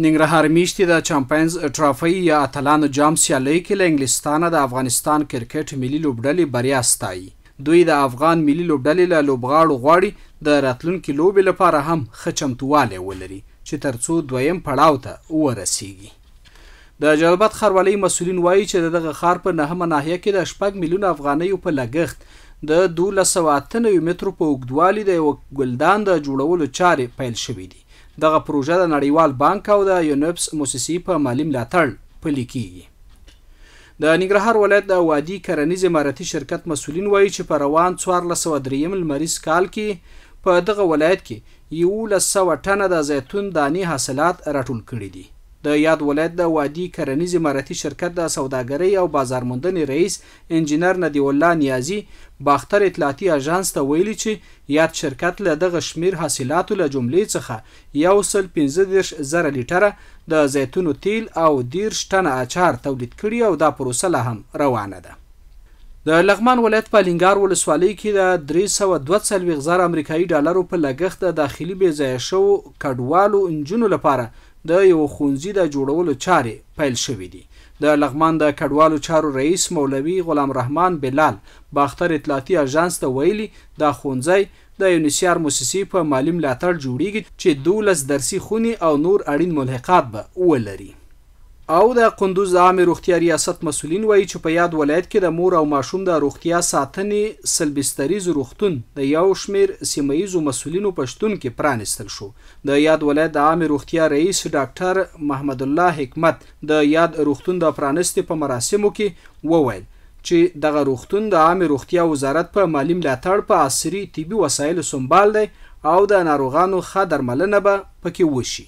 ننګرهار میشتې د چامپیونز ټرافي یا اتلانو جام سیالۍ کې له انګلستانه د افغانستان کرکټ ملي لوبډلې بریا ستایي. دوی د افغان ملي لوبډلې له لوبغاړو غواړي د راتلونکي لوبې لپاره هم ښه چمتووالی ولري چې ترڅو دویم پړاو ته ورسیږي. د جلبت ښاروالۍ مسؤلین وایي چې دغه ښار په 9مه ناحیه کې د 6 میلیونه افغانیو په لګښت د 1298 مترو په اوږدوالي د یو ګلدان د جوړولو چارې پیل شوې دي. دغه پروژه د نړیوال بانک او د یونپس موسسې په مالي ملاتړ پلي کیږي. د ننګرهار ولایت د وادي کرنیز اماراتي شرکت مسؤلین وایي چې په روان 1403 لمریز کال کې په دغه ولایت کې 1100 ټنه د زیتون دانې حاصلات راټول کړي دي. د یاد ولایت د وادي کرنیز اماراتي شرکت د سوداګرۍ او بازارموندنې رئیس انجینر ندی الله نیازی باختر اطلاعاتي اژانس ته ویلي چې یاد شرکت له دغه شمیر حاصلاتو له جملې څخه 115,000 لیټره د زیتونو تیل او 10 ټنه اچار تولید کړي او دا پروسه لا هم روانه ده. د لغمان ولایت په لینګار ولسوالۍ کې د 342,000 امریکایي ډالرو په لګښت د داخلي بې ځایه شوو کډوالو نجونو لپاره د یو ښوونځي د جوړولو چارې پیل شوې دي. د لغمان د کډوالو چارو رئیس مولوي غلام رحمان بلال باختر اطلاعاتي اژانس ته ویلي دا ښوونځی د یونیسیار موسسې په مالي ملاتړ جوړیږي چې 12 درسي خونې او نور اړین ملحقات به ولري. او د قندوز د عامې روغتیا ریاست مسؤلین وایي چې په یاد ولایت کې د مور او ماشوم د روغتیا ساتنې سلبستریزو روغتون د یو شمیر سیمه ییزو مسؤلینو په شتون کې پرانیستل شو. د یاد ولایت د عامې روغتیا رئیس ډاکټر محمد الله حکمت د یاد روغتون د پرانستې په مراسمو کې وویل چې دغه روغتون د عامې روغتیا وزارت په مالي ملاتړ په عصري طبي وسایلو سنبال دی او د ناروغانو ښه درملنه به پکې وشي.